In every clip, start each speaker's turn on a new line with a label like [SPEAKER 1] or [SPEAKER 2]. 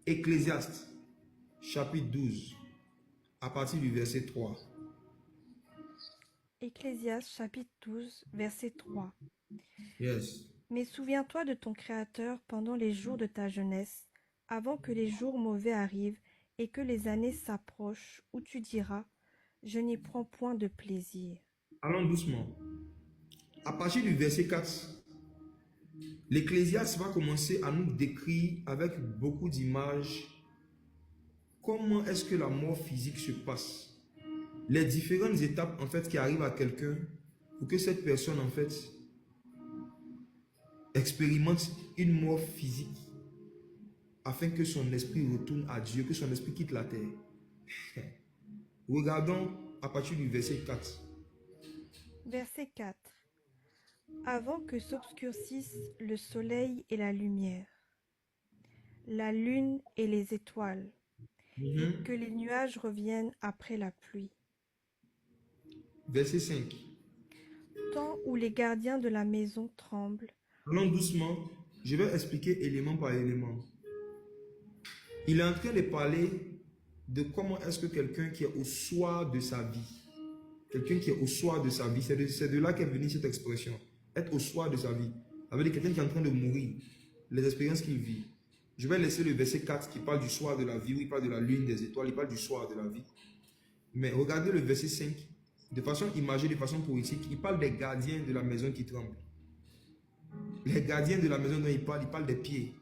[SPEAKER 1] Ecclésiaste, chapitre 12, à partir du verset 3.
[SPEAKER 2] Ecclésiaste chapitre 12, verset 3.
[SPEAKER 1] Yes.
[SPEAKER 2] Mais souviens-toi de ton Créateur pendant les jours de ta jeunesse, avant que les jours mauvais arrivent et que les années s'approchent, où tu diras, je n'y prends point de plaisir.
[SPEAKER 1] Allons doucement. À partir du verset 4, l'Ecclésiaste va commencer à nous décrire avec beaucoup d'images comment est-ce que la mort physique se passe. Les différentes étapes en fait qui arrivent à quelqu'un pour que cette personne en fait expérimente une mort physique afin que son esprit retourne à Dieu, que son esprit quitte la terre. Regardons à partir du verset 4.
[SPEAKER 2] Verset 4. Avant que s'obscurcissent le soleil et la lumière, la lune et les étoiles, et que les nuages reviennent après la pluie,
[SPEAKER 1] Verset 5.
[SPEAKER 2] temps où les gardiens de la maison tremblent.
[SPEAKER 1] Allons doucement, je vais expliquer élément par élément. Il est en train de parler de comment est-ce que quelqu'un qui est au soir de sa vie, quelqu'un qui est au soir de sa vie, c'est de là qu'est venue cette expression, être au soir de sa vie. Ça veut dire quelqu'un qui est en train de mourir, les expériences qu'il vit. Je vais laisser le verset 4 qui parle du soir de la vie, où il parle de la lune, des étoiles, il parle du soir de la vie. Mais regardez le verset 5, de façon imagée, de façon poétique, il parle des gardiens de la maison qui tremblent. Les gardiens de la maison dont il parle des pieds.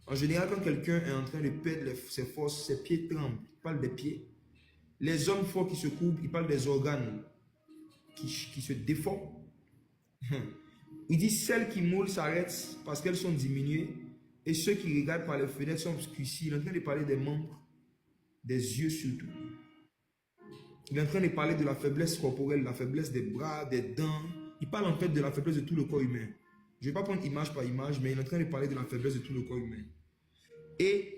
[SPEAKER 1] En général, quand quelqu'un est en train de perdre ses forces, ses pieds tremblent. Il parle des pieds. Les hommes forts qui se courbent, il parle des organes qui se déforment. Il dit celles qui moulent s'arrêtent parce qu'elles sont diminuées et ceux qui regardent par les fenêtres sont obscurcis. Il est en train de parler des membres, des yeux surtout. Il est en train de parler de la faiblesse corporelle, la faiblesse des bras, des dents. Il parle en fait de la faiblesse de tout le corps humain. Je ne vais pas prendre image par image, mais il est en train de parler de la faiblesse de tout le corps humain. Et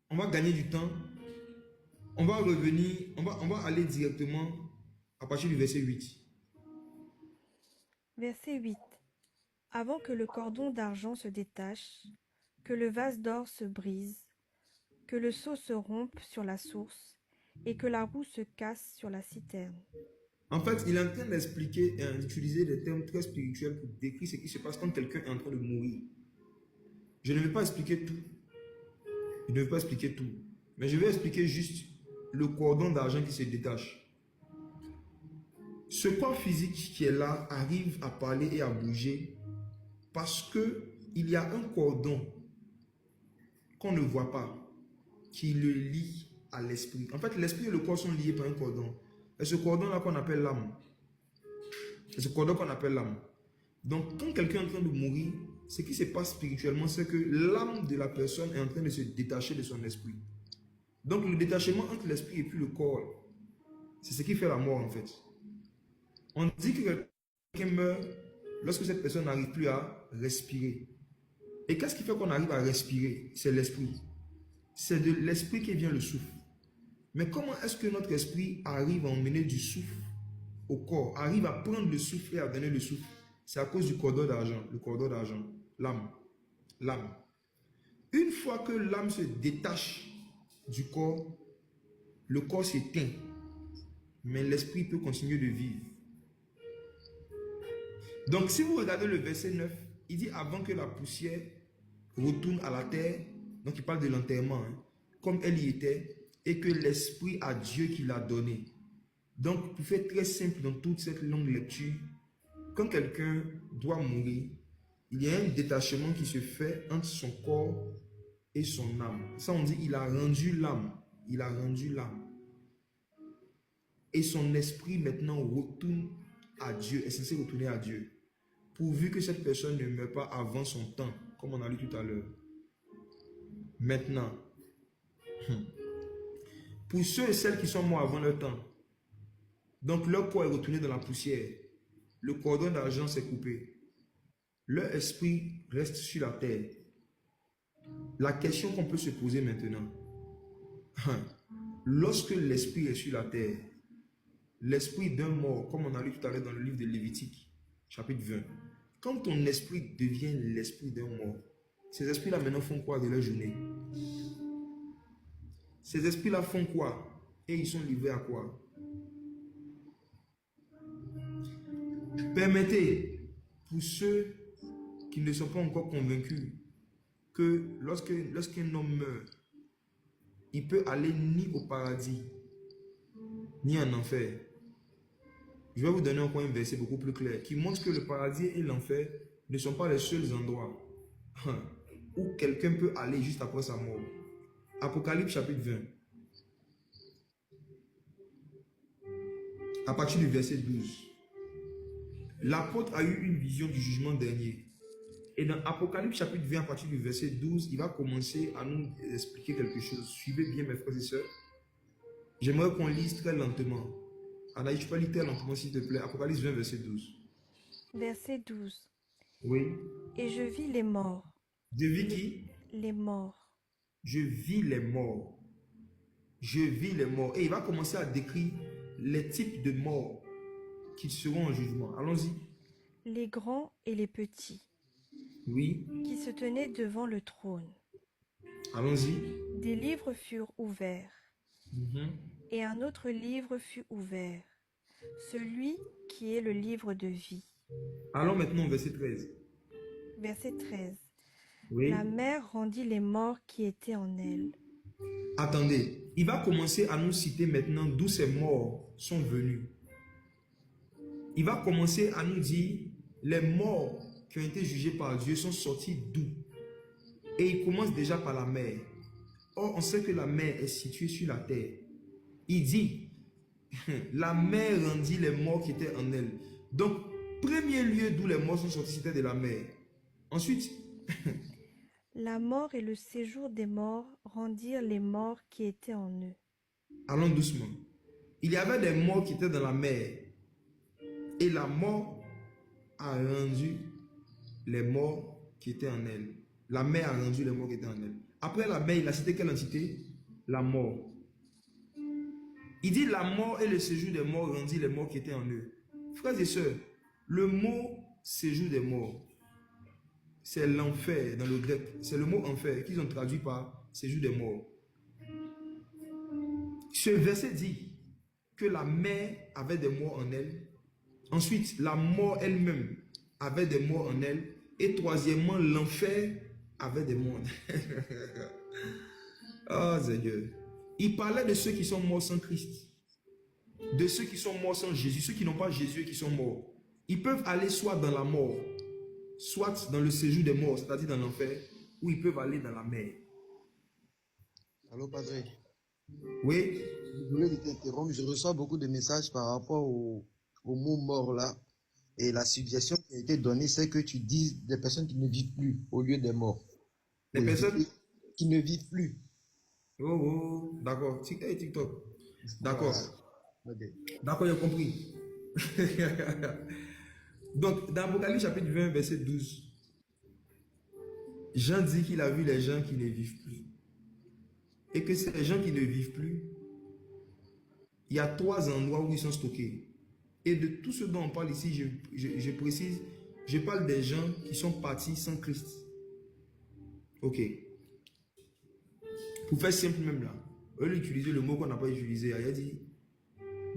[SPEAKER 1] on va gagner du temps. On va revenir, on va aller directement à partir du verset 8.
[SPEAKER 2] Verset 8. Avant que le cordon d'argent se détache, que le vase d'or se brise, que le seau se rompe sur la source, et que la roue se casse sur la citerne.
[SPEAKER 1] En fait, il est en train d'expliquer et d'utiliser des termes très spirituels pour décrire ce qui se passe quand quelqu'un est en train de mourir. Je ne vais pas expliquer tout. Je ne vais pas expliquer tout. Mais je vais expliquer juste le cordon d'argent qui se détache. Ce corps physique qui est là arrive à parler et à bouger parce qu'il y a un cordon qu'on ne voit pas qui le lie à l'esprit. En fait, l'esprit et le corps sont liés par un cordon. Et ce cordon-là qu'on appelle l'âme. C'est ce cordon qu'on appelle l'âme. Donc, quand quelqu'un est en train de mourir, ce qui se passe spirituellement, c'est que l'âme de la personne est en train de se détacher de son esprit. Donc, le détachement entre l'esprit et puis le corps, c'est ce qui fait la mort en fait. On dit que quelqu'un meurt lorsque cette personne n'arrive plus à respirer. Et qu'est-ce qui fait qu'on arrive à respirer? C'est l'esprit. C'est de l'esprit qui vient le souffle. Mais comment est-ce que notre esprit arrive à emmener du souffle au corps, arrive à prendre le souffle et à donner le souffle? C'est à cause du cordon d'argent, le cordon d'argent, l'âme. L'âme. Une fois que l'âme se détache du corps, le corps s'éteint, mais l'esprit peut continuer de vivre. Donc si vous regardez le verset 9, il dit avant que la poussière retourne à la terre, donc il parle de l'enterrement, hein, comme elle y était, et que l'esprit à Dieu qui l'a donné. Donc pour faire très simple dans toute cette longue lecture, quand quelqu'un doit mourir, il y a un détachement qui se fait entre son corps et son âme. Ça on dit il a rendu l'âme, il a rendu l'âme. Et son esprit maintenant retourne à Dieu, est censé retourner à Dieu. Pourvu que cette personne ne meure pas avant son temps, comme on a lu tout à l'heure. Maintenant, pour ceux et celles qui sont morts avant leur temps, donc leur corps est retourné dans la poussière, le cordon d'argent s'est coupé, leur esprit reste sur la terre. La question qu'on peut se poser maintenant, lorsque l'esprit est sur la terre, l'esprit d'un mort, comme on a lu tout à l'heure dans le livre de Lévitique, chapitre 20, quand ton esprit devient l'esprit d'un mort, ces esprits-là maintenant font quoi de leur journée? Ces esprits-là font quoi? Et ils sont livrés à quoi? Permettez, pour ceux qui ne sont pas encore convaincus, que lorsqu'un homme meurt, il peut aller ni au paradis, ni en enfer. Je vais vous donner encore un verset beaucoup plus clair qui montre que le paradis et l'enfer ne sont pas les seuls endroits où quelqu'un peut aller juste après sa mort. Apocalypse chapitre 20, à partir du verset 12. L'apôtre a eu une vision du jugement dernier. Et dans Apocalypse chapitre 20, à partir du verset 12, il va commencer à nous expliquer quelque chose. Suivez bien mes frères et sœurs. J'aimerais qu'on lise très lentement. Anaïs, tu peux lire très lentement s'il te plaît. Apocalypse 20, verset 12.
[SPEAKER 2] Verset 12.
[SPEAKER 1] Oui.
[SPEAKER 2] Et je vis les morts.
[SPEAKER 1] Je vis qui?
[SPEAKER 2] Les morts.
[SPEAKER 1] Je vis les morts. Je vis les morts. Et il va commencer à décrire les types de morts qui seront en jugement. Allons-y.
[SPEAKER 2] Les grands et les petits.
[SPEAKER 1] Oui.
[SPEAKER 2] Qui se tenaient devant le trône.
[SPEAKER 1] Allons-y.
[SPEAKER 2] Des livres furent ouverts. Et un autre livre fut ouvert. Celui qui est le livre de vie.
[SPEAKER 1] Allons maintenant au verset 13.
[SPEAKER 2] Verset 13.
[SPEAKER 1] Oui.
[SPEAKER 2] La mer rendit les morts qui étaient en elle.
[SPEAKER 1] Attendez, il va commencer à nous citer maintenant d'où ces morts sont venus. Il va commencer à nous dire les morts qui ont été jugés par Dieu sont sortis d'où. Et il commence déjà par la mer. Or, on sait que la mer est située sur la terre. Il dit, la mer rendit les morts qui étaient en elle. Donc, premier lieu d'où les morts sont sortis, c'était de la mer. Ensuite,
[SPEAKER 2] la mort et le séjour des morts rendirent les morts qui étaient en eux.
[SPEAKER 1] Allons doucement. Il y avait des morts qui étaient dans la mer. Et la mort a rendu les morts qui étaient en elle. La mer a rendu les morts qui étaient en elle. Après la mer, il a cité quelle entité? La mort. Il dit la mort et le séjour des morts rendit les morts qui étaient en eux. Frères et sœurs, le mot séjour des morts, c'est l'enfer dans le grec. C'est le mot enfer qu'ils ont traduit par séjour des morts. Ce verset dit que la mer avait des morts en elle. Ensuite, la mort elle-même avait des morts en elle. Et troisièmement, l'enfer avait des morts en elle. Oh Seigneur. Il parlait de ceux qui sont morts sans Christ. De ceux qui sont morts sans Jésus. Ceux qui n'ont pas Jésus et qui sont morts. Ils peuvent aller soit dans la mort, soit dans le séjour des morts, c'est-à-dire dans l'enfer, ou ils peuvent aller dans la mer.
[SPEAKER 3] Allô, Padre.
[SPEAKER 1] Oui.
[SPEAKER 3] Je voulais t'interrompre. Je reçois beaucoup de messages par rapport au mot mort là. Et la suggestion qui a été donnée, c'est que tu dises des personnes qui ne vivent plus au lieu des morts.
[SPEAKER 1] Les personnes
[SPEAKER 3] qui ne vivent plus.
[SPEAKER 1] Oh, d'accord. TikTok. D'accord.
[SPEAKER 3] Voilà. Okay.
[SPEAKER 1] D'accord, j'ai compris. Donc, dans Apocalypse chapitre 20, verset 12, Jean dit qu'il a vu les gens qui ne vivent plus. Et que ces gens qui ne vivent plus, il y a 3 endroits où ils sont stockés. Et de tout ce dont on parle ici, je précise, je parle des gens qui sont partis sans Christ. Ok. Pour faire simple même là, eux utiliser le mot qu'on n'a pas utilisé, il a dit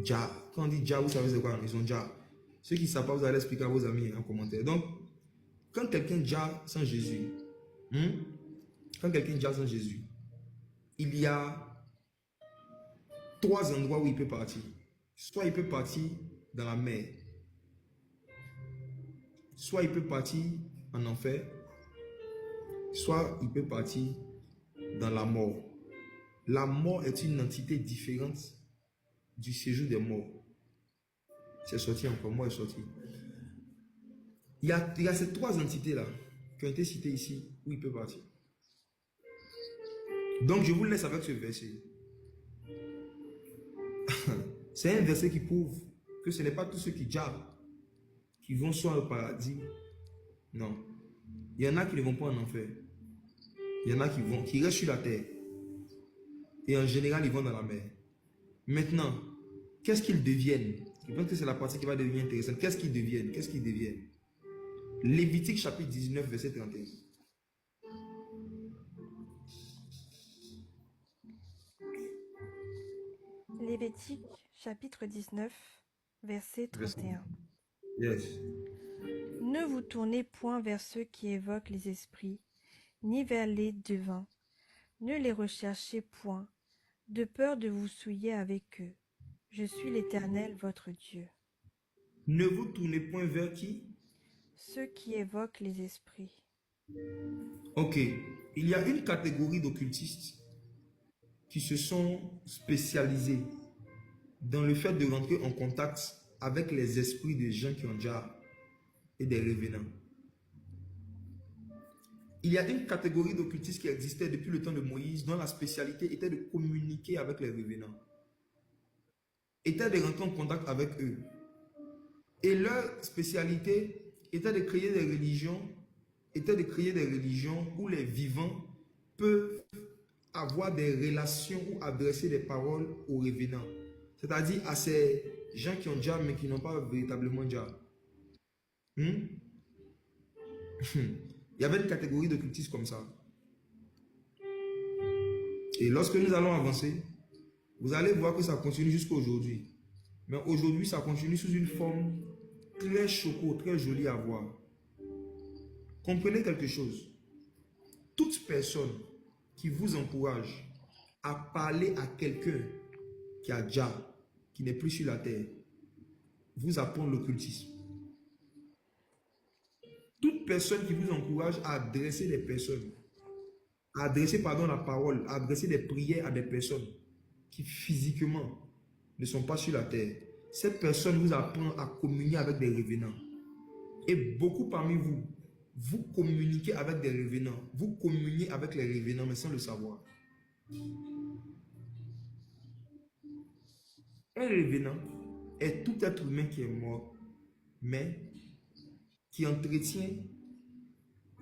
[SPEAKER 1] Jah. Quand on dit Jah, vous savez c'est quoi? Ils ont Jah. Ceux qui ne savent pas, vous allez expliquer à vos amis en commentaire. Donc, quand quelqu'un Jah sans Jésus, quand quelqu'un Jah sans Jésus, il y a 3 endroits où il peut partir. Soit il peut partir dans la mer, soit il peut partir en enfer, soit il peut partir dans la mort. La mort est une entité différente du séjour des morts. C'est sorti encore, mort est sorti. Il y a ces 3 entités-là qui ont été citées ici où il peut partir. Donc je vous laisse avec ce verset. C'est un verset qui prouve que ce n'est pas tous ceux qui jabent qui vont soit au paradis. Non. Il y en a qui ne vont pas en enfer. Il y en a qui restent sur la terre. Et en général, ils vont dans la mer. Maintenant, qu'est-ce qu'ils deviennent? Je pense que c'est la partie qui va devenir intéressante. Qu'est-ce qu'ils deviennent? Qu'est-ce qu'ils deviennent? Lévitique chapitre 19, verset 31.
[SPEAKER 2] Lévitique chapitre 19, verset 31.
[SPEAKER 1] Yes.
[SPEAKER 2] Ne vous tournez point vers ceux qui évoquent les esprits, ni vers les devins. Ne les recherchez point, de peur de vous souiller avec eux. Je suis l'Éternel, votre Dieu.
[SPEAKER 1] Ne vous tournez point vers qui?
[SPEAKER 2] Ceux qui évoquent les esprits.
[SPEAKER 1] Ok. Il y a une catégorie d'occultistes qui se sont spécialisés dans le fait de rentrer en contact avec les esprits des gens qui ont déjà et des revenants. Il y a une catégorie d'occultistes qui existait depuis le temps de Moïse dont la spécialité était de communiquer avec les revenants, était de rentrer en contact avec eux. Et leur spécialité était de créer des religions, où les vivants peuvent avoir des relations ou adresser des paroles aux revenants. C'est-à-dire à ces gens qui ont déjà mais qui n'ont pas véritablement déjà. Il y avait une catégorie d'occultistes comme ça. Et lorsque nous allons avancer, vous allez voir que ça continue jusqu'à aujourd'hui. Mais aujourd'hui, ça continue sous une forme très choco, très jolie à voir. Comprenez quelque chose. Toute personne qui vous encourage à parler à quelqu'un qui a déjà, qui n'est plus sur la terre, vous apprend l'occultisme. Toute personne qui vous encourage à adresser des personnes, à adresser la parole, à adresser des prières à des personnes qui physiquement ne sont pas sur la terre, cette personne vous apprend à communier avec des revenants. Et beaucoup parmi vous, vous communiquez avec des revenants, vous communiez avec les revenants mais sans le savoir. Un revenant est tout être humain qui est mort, mais qui entretient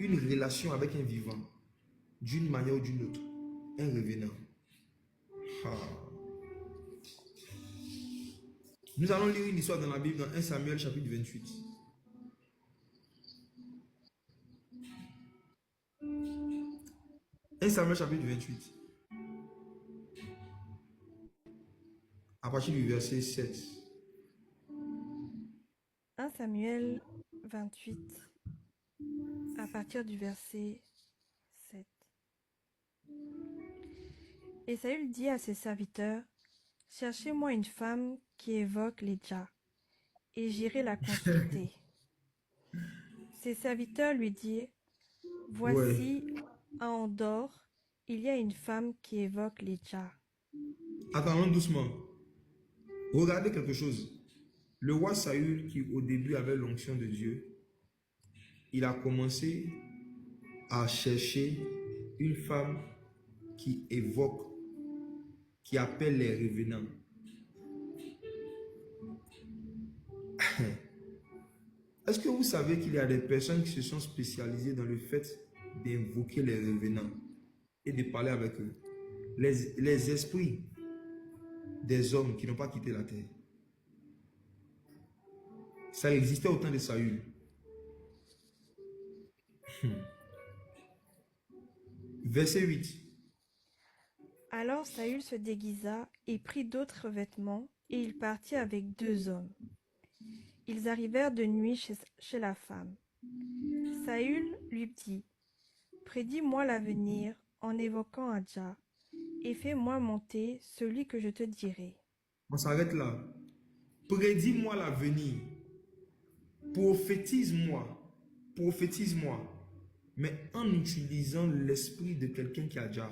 [SPEAKER 1] une relation avec un vivant, d'une manière ou d'une autre. Un revenant. Nous allons lire une histoire dans la Bible, dans 1 Samuel chapitre 28. Un Samuel chapitre 28. À partir du verset 7.
[SPEAKER 2] 1 Samuel 28, à partir du verset 7. Et Saül dit à ses serviteurs, « Cherchez-moi une femme qui évoque les djinns, et j'irai la consulter. » Ses serviteurs lui dirent, « Voici, à Endor, il y a une femme qui évoque les djinns. »
[SPEAKER 1] Attendons doucement. Regardez quelque chose. Le roi Saül, qui au début avait l'onction de Dieu, il a commencé à chercher une femme qui évoque, qui appelle les revenants. Est-ce que vous savez qu'il y a des personnes qui se sont spécialisées dans le fait d'invoquer les revenants et de parler avec eux? Les esprits des hommes qui n'ont pas quitté la terre. Ça existait au temps de Saül. Verset 8.
[SPEAKER 2] Alors Saül se déguisa et prit d'autres vêtements, et il partit avec 2 hommes. Ils arrivèrent de nuit chez la femme. Saül lui dit, « Prédis-moi l'avenir en évoquant un djinn, et fais-moi monter celui que je te dirai. »
[SPEAKER 1] On s'arrête là. Prédis-moi l'avenir. Prophétise-moi, mais en utilisant l'esprit de quelqu'un qui a déjà.